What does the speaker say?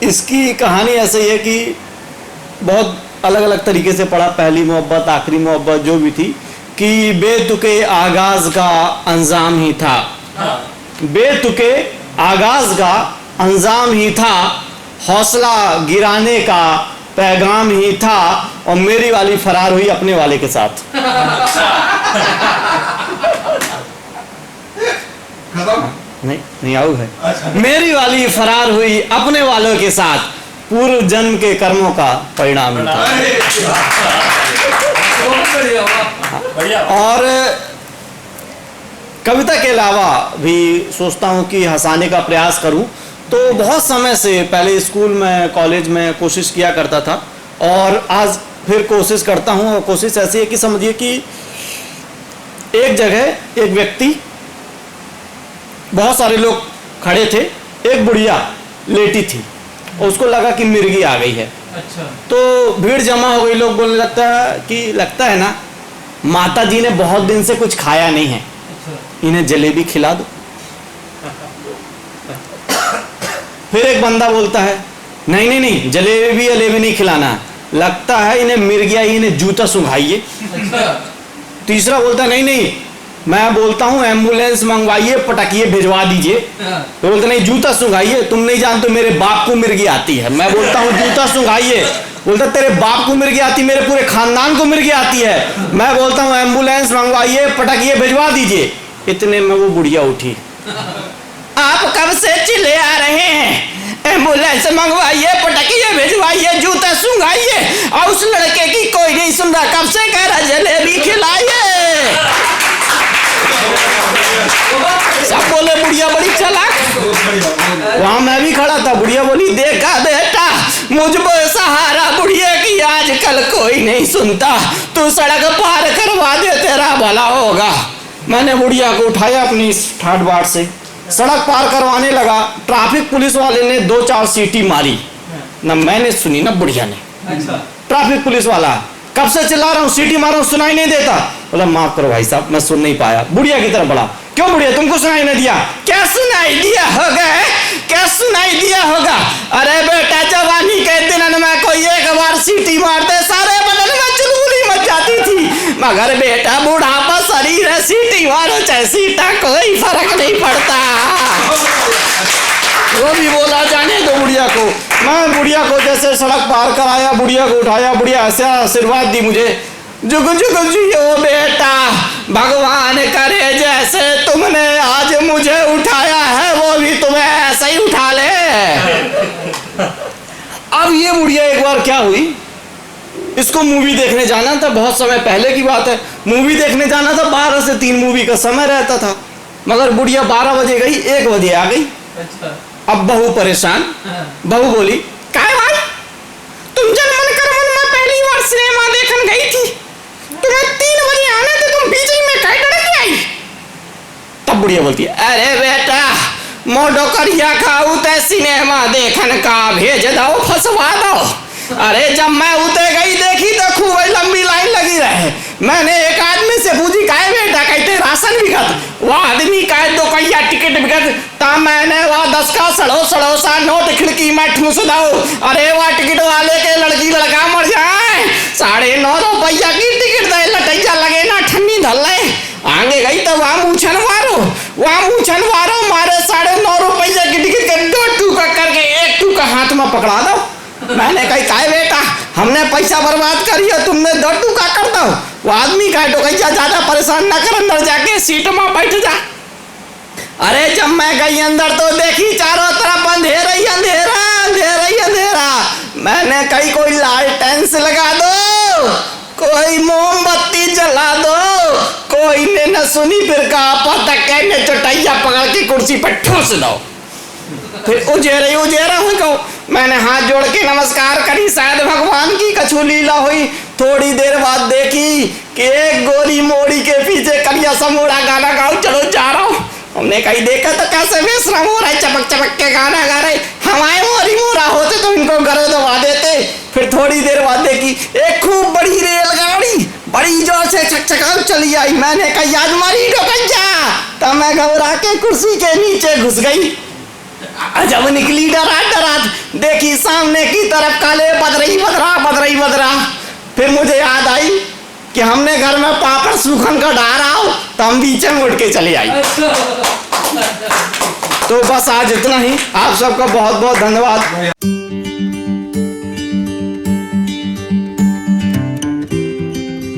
इसकी कहानी ऐसे ही है कि बहुत अलग अलग तरीके से पढ़ा, पहली मोहब्बत, आखिरी मोहब्बत, जो भी थी, कि बेतुके आगाज का अंजाम ही था, बेतुके आगाज का अंजाम ही था, हौसला गिराने का पैगाम ही था, और मेरी वाली फरार हुई अपने वाले के साथ। नहीं आऊ है। मेरी वाली फरार हुई अपने वालों के साथ, पूर्व जन्म के कर्मों का परिणाम ही था। और कविता के अलावा भी सोचता हूँ कि हंसाने का प्रयास करूँ, तो बहुत समय से पहले स्कूल में, कॉलेज में कोशिश किया करता था, और आज फिर कोशिश करता हूँ। और कोशिश ऐसी है कि समझिए कि एक जगह एक व्यक्ति, बहुत सारे लोग खड़े थे, एक बुढ़िया लेटी थी, और उसको लगा कि मिर्गी आ गई है। अच्छा। तो भीड़ जमा हो गई, लोग बोलने लगता है ना, माता जी ने बहुत दिन से कुछ खाया नहीं है, इन्हें जलेबी खिला दो। फिर एक बंदा बोलता है, नहीं, जलेबी नहीं खिलाना, लगता है इन्हें मिर्गिया ही, इन्हें जूता सुंघाइए। तीसरा बोलता है, नहीं, मैं बोलता हूँ एम्बुलेंस मंगवाइए, पटकिए, भिजवा दीजिए। तो बोलते नहीं, जूता सुंघाइए, तुम नहीं जानते मेरे बाप को मिर्गी आती है। मैं बोलता हूँ जूता सुंघाइए, बोलता तेरे बाप को मिर्गी आती, मेरे पूरे खानदान को मिर्गी आती है। मैं बोलता हूँ एम्बुलेंस मंगवाइए, पटकिए, भिजवा दीजिए। इतने में वो बुढ़िया उठी, आप कब से चिल्ले आ रहे हैं? एम्बुलेंस मंगवाइए, पटकिए, भिजवाइए, जूता सुंघाइए, और उस लड़के की कोई नहीं सुन रहा, कब से कह रहा जलेबी खिलाइए। सब बोले बुढ़िया बड़ी चालाक। वहां मैं भी खड़ा था, बुढ़िया बोली, देखा बेटा, मुझको सहारा बुढ़िया की आजकल कोई नहीं सुनता, तू सड़क पार करवा दे, तेरा भला होगा। मैंने बुढ़िया को उठाया अपनी ठाट बाट से, सड़क पार करवाने लगा। ट्रैफिक पुलिस वाले ने 2-4 सीटी मारी, ना मैंने सुनी ना बुढ़िया ने। ट्रैफिक पुलिस वाला, कब से चिल्ला रहा हूँ, सीटी मार रहा हूँ, सुनाई नहीं देता। बोला माफ करो भाई साहब, मैं सुन नहीं पाया। बुढ़िया की तरफ बढ़ा, क्यों बुढ़िया, तुमको सुनाई नहीं दिया? क्या सुनाई दिया होगा, क्या सुनाई दिया होगा? अरे बेटा, जवानी के दिनों में कोई एक बार सीटी मारते सारे बदन में चुलबुली मच जाती थी, मगर बेटा बुढ़ापा शरीर है, सीटी मारो चाहे सीटा, कोई फर्क नहीं पड़ता। वो भी बोला जाने दो बुढ़िया को। मैं बुढ़िया को जैसे सड़क पार कराया, बुढ़िया को उठाया, बुढ़िया ऐसे आशीर्वाद दी मुझे, जुग जुग जियो बेटा, भगवान करे जैसे तुमने आज मुझे उठाया है, वो भी तुम्हें ऐसे ही उठा ले। अब ये बुढ़िया एक बार क्या हुई, इसको मूवी देखने जाना था, बहुत समय पहले की बात है, मूवी देखने जाना था, 12 से 3 मूवी का समय रहता था, मगर बुढ़िया 12 बजे गई, 1 बजे आ गई। अच्छा। अब बहू परेशान, बहू बोली, काय भाई, तुम जन मन कर मन में पहली बार सिनेमा देखने गई थी, तुम्हें 3 बजे आना था, तुम बीच में काय डर आई? तब बुढ़िया बोलती है, अरे बेटा, मोडो करिया खाऊ ते सिनेमा देखन का भेज दो, फंसवा दो। अरे जब मैं उते गई, देखी तो खूब लंबी लाइन लगी रहे। मैंने एक आदमी से पूछी, काहे बेटा, कहते राशन बिकत, वह आदमी काहे 2 पहिया टिकट बिकत, ता मैंने वह 10 का सड़ो सा नोट खिड़की में ठूस दो। अरे वह टिकट वाले के लड़की लड़का मर जाए, 9.5 रुपया की टिकट दे, लटैया लगे ना ठंडी धल्ले। आगे गई तो वहाँ मूछन मारो, मारे 9.5 रुपया की टिकट के 2 टूका करके 1 टूका हाथ में पकड़ा दो। मैंने कही, काहे बेटा, हमने पैसा बर्बाद करी है, तुमने 2 टूका कर दो। वो आदमी का टोकैया, ज्यादा परेशान न कर, अंदर जाके सीट में बैठ जा। अरे जब मैं गई अंदर तो देखी चारों तरफ अंधेरा ही अंधेरा। मैंने कही कोई लालटेन से लगा दो, कोई मोमबत्ती जला दो, कोई ने न सुनी, फिर कहा धक्के ने चटैया पकड़ के कुर्सी पर ठूस दो। फिर उजेरा हो, मैंने हाथ जोड़ के नमस्कार करी, शायद भगवान की कछु लीला हुई। थोड़ी देर बाद देखी कि एक गोरी मोड़ी के पीछे कलिया समूड़ा गाना गाओ, चलो जा रहा हूँ। हमने कहीं देखा तो कैसे बेशरम हो रहा है, चपक के गाना गा रहे, हमारे मोरा होते तो इनको घरों दबा देते। फिर थोड़ी देर बाद देखी एक खूब बड़ी रेलगाड़ी बड़ी जोर से छकछकाऊ चली आई। मैंने कही आज मारी डोकैया, तब मैं घबरा के कुर्सी के नीचे घुस गई। जब निकली डरा आज देखी सामने की तरफ काले बदरई बदरा बदरई बदरा। फिर मुझे याद आई कि हमने घर में पापड़ सूखन का डारा हो तो हम बीच में उठ के चले आई। तो बस आज इतना ही। आप सबका बहुत बहुत धन्यवाद।